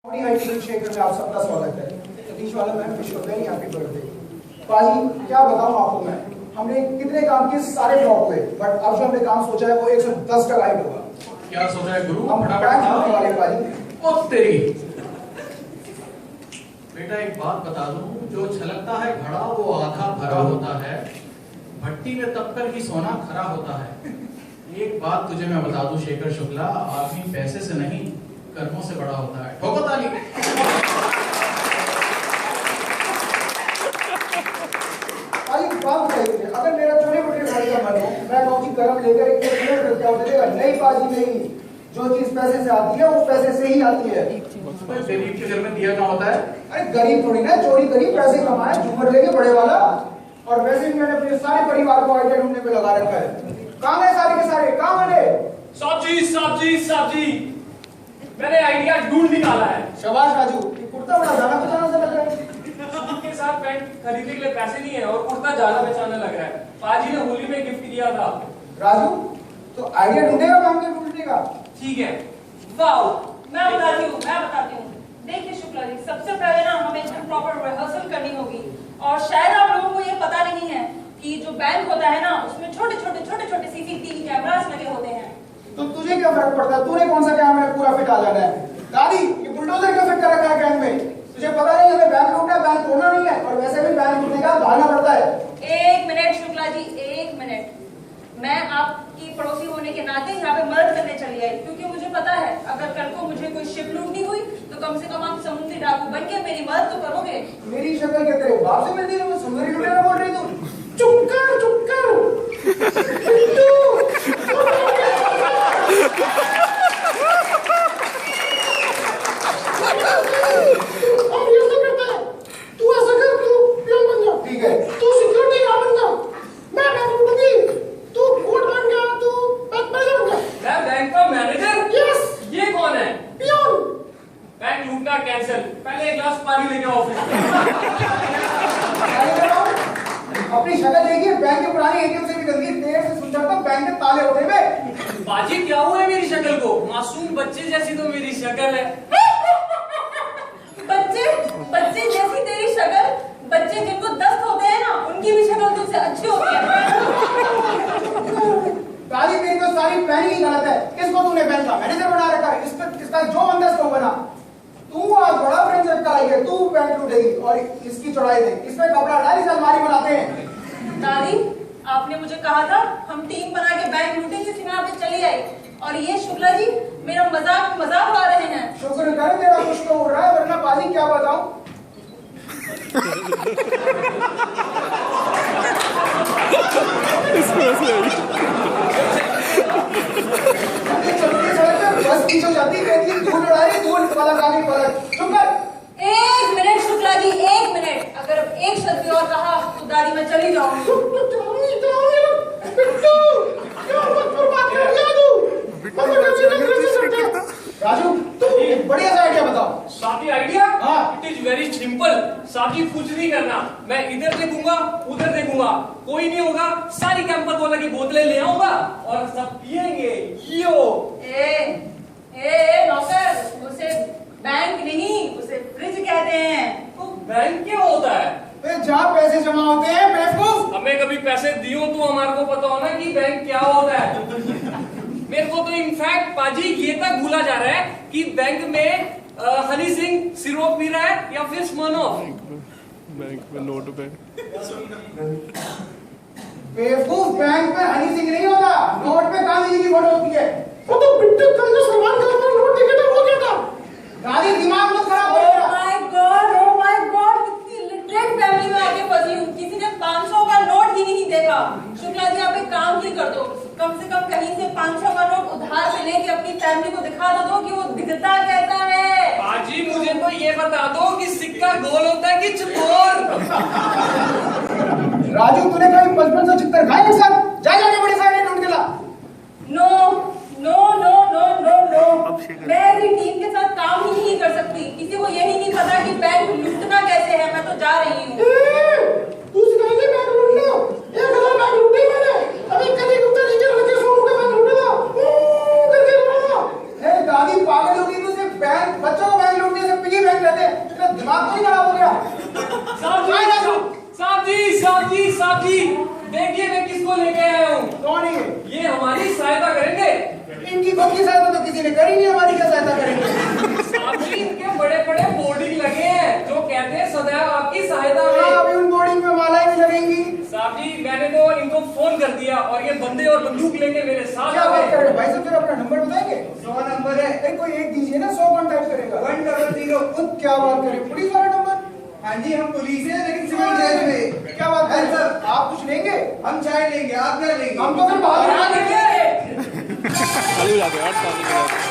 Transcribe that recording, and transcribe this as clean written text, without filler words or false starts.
शेखर में आप सबका स्वागत है। सतीश वाला ma'am wish you very happy birthday. पाजी क्या बताऊं आपको मैं, हमने कितने काम किए, सारे फ्लॉप हुए, बट अब जो हमने काम सोचा है वो 110 का लाइट होगा। क्या सोचा है गुरु? हम बैंक होने वाले पाजी। ओ तेरी बेटा एक बात बता दूं, जो छलकता है घड़ा वो आधा भरा होता है, भट्टी में तब कर ही सोना खरा होता है। एक बात तुझे मैं बता दूं शेखर शुक्ला, आदमी पैसे से नहीं कर्मों से बड़ा होता है। ठोको ताली। अगर मेरा छोटे मोटे भाई का मन हो, मैं कहूँ कि कर्म लेकर एक किलोमीटर क्या होता है, नहीं पाजी नहीं, जो चीज पैसे से आती है वो पैसे से ही आती है। गरीब के घर में दिया क्या होता है? अरे गरीब थोड़ी ना, चोरी करी पैसे कमाए, झूमर लेके बड़े वाला। और वैसे भी मैंने अपने सारे परिवार को आइडिया ढूंढने पे लगा रखा है। कहाँ है सारे के सारे, कहाँ है? साहब जी मैंने आइडिया ढूंढ निकाला है। शाबाश राजू, ये कुर्ता बड़ा जाना पहचाना सा लग रहा है। सूट के साथ पैंट खरीदने के लिए पैसे नहीं है और कुर्ता ज्यादा पहचानने लग रहा है। पाजी ने होली में गिफ्ट दिया था। राजू तो आइडिया ढूंढेगा काम के ढूंढने का? ठीक है। वाओ, मैं बताती हूँ। देखिए शुक्ला जी, सबसे पहले ना हमें एकदम प्रॉपर रिहर्सल करनी होगी। और शायद आप लोगों को ये पता नहीं है कि जो बैंक होता है ना, उसमें छोटे छोटे सीसीटीवी कैमरास लगे होते हैं। तो तुझे क्या फर्क पड़ता है, तूने कौन सा कैमरा पूरा फिट आ जाना है? दादी ये बुलडोजर क्यों फिट कर रखा है गैंग में? तुझे पता नहीं हमें बैंक लूटना है, बैंक तोड़ना नहीं है, और वैसे भी बैंक लूटने का भागना पड़ता है। एक मिनट शुक्ला जी, एक मिनट। मैं आपकी पड़ोसी होने के नाते यहाँ पे मदद करने चली आई, क्योंकि मुझे पता है अगर कल को मुझे कोई शिप लूटनी हुई तो कम से कम आप समुद्री डाकू बन के मेरी मदद तो करोगे। मेरी शक्ल क्या तेरे बाप से मिलती है? समुद्री लुटेरा बोल रही तू? चुप कर ठीक है, तू सिक्योरिटी गार्ड बन जा, मैं बैंक लूटूंगी, तू कोर्ट बन गया, तू बैंक मैनेजर बन गया। मैं बैंक का मैनेजर? यस। ये कौन है? पियोन। बैंक लूटना कैंसिल, पहले एक ग्लास पानी लेके आओ ऑफिस में। अपनी शक्ल देखिए, बैंक के पुरानी एटीएम से भी गंदी, देर से सुन जाता बैंक के ताले होते हुए। बाजी क्या हुआ है मेरी शक्ल को? मासूम बच्चे जैसी तो मेरी शक्ल है। बच्चे जैसी तेरी शक्ल? बच्चे जिनको दस्त होते हैं ना, उनकी भी शक्ल तुमसे अच्छी होती है। दादी तेरी तो सारी प्लानिंग ही गलत है। किसको तूने बैंक का मैनेजर बना रखा है? इसका जो बंदा इसको बना। तू आज बड़ा फ्रेंचर कराएगी, तू बैंक लूटेगी और इसकी चौड़ाई देख, इसमें कपड़ा डाल, इस अलमारी बनाते हैं। दादी आपने मुझे कहा था हम टीम बना के बैंक लूटेंगे, इसलिए मैं आप चली आई। और ये शुक्ला जी मेरा मजाक उड़ा रहे हैं। शुक्र कर तेरा कुछ तो उड़ रहा है, वरना बाजी क्या बताऊं। बस पीछे जाती कहती धूल उड़ा रही, धूल वाला गाड़ी पलट। चुप कर। एक मिनट शुक्ला जी, एक मिनट। अगर अब एक शब्द भी और कहा तो दादी मैं चली जाऊंगी। राजू तू एक बढ़िया सा आइडिया बताओ। साथी आइडिया? हाँ। It is very simple. साथी कुछ नहीं करना, मैं इधर देखूंगा उधर देखूंगा, कोई नहीं होगा, सारी कैंपस वाला की बोतलें ले आऊंगा और सब पिएंगे। ए नौकर, उसे बैंक नहीं उसे फ्रिज कहते हैं। तो बैंक क्या होता है? जहाँ पैसे जमा होते हैं बेवकूफ। हमें कभी पैसे दियो तो हमारे को पता होना कि बैंक क्या होता है। मेरे को तो इनफैक्ट पाजी ये तक भूला जा रहा है कि बैंक में हनी सिंह सिरोप पी रहा है या फिर स्मर्नॉफ। बैंक में नोट पे बेवकूफ, बैंक में हनी सिंह नहीं होता, नोट पे गांधी जी की फोटो होती है। वो तो बिट्टू कल जो सामान का ऊपर नोट देखे था वो क्या था? गाड़ी दिमाग मत खराब हो गया। Oh my God, कितनी लिटरेट फैमिली में आके फंसी हूँ। किसी ने 500 का नोट ही नहीं देखा। शुक्ला जी आप एक काम ही कर दो, कम से कम कहीं से 500 का नोट उधार पे लेके अपनी फैमिली को दिखा दो कि वो दिखता कैसा है। पाजी मुझे तो ये बता दो कि सिक्का गोल होता है कि चौकोर? राजू तूने कभी 55 चित्तर खाए एक साथ? जाके बड़े सारे ढूंढ के ला। नो, मैं ऐसी टीम के साथ काम ही नहीं कर सकती। किसी को यही नहीं पता कि बैंक लूटना कैसे है। मैं तो जा रही हूँ। तू सिखाएगी बैंक लूटना? 1000 बैंक लूटे मैंने, अभी कल एक उत्तर नीचे रख के 100 रुपए बैंक लूटा था करके बोला। दादी पागल होगी, तो सिर्फ बैंक बच्चों को बैंक लूटने से दिमाग तो नहीं खराब हो गया? साहब जी देखिए मैं किसको लेके आया हूँ। कौन है ये हमारी सहायता करेंगे। इनकी खुद की सहायता तो किसी ने करी नहीं, हमारी क्या सहायता करेंगे? साहब जी इनके बड़े बड़े बोर्डिंग लगे हैं जो कहते हैं सदैव आपकी सहायता हाँ, में। अभी उन बोर्डिंग में मालाएं भी लगेंगी। साहब जी मैंने तो इनको फोन कर दिया और ये बंदे और बंदूक लेके मेरे साथ क्या आ बात गए। कर रहे हो भाई साहब? फिर अपना नंबर बताएंगे? 100 नंबर है। अरे कोई एक दीजिए ना, 100 कौन टाइप करेगा? 100। खुद क्या बात करें, पुलिस वाला नंबर? हाँ जी, हम पुलिस हैं लेकिन सिविल ड्रेस में। क्या बात कर रहे सर, हो? आप कुछ लेंगे? हम चाय लेंगे, आप क्या लेंगे? हम तो फिर बाहर और आगे खाली हो जाते हैं यार, खाली हो जाते हैं।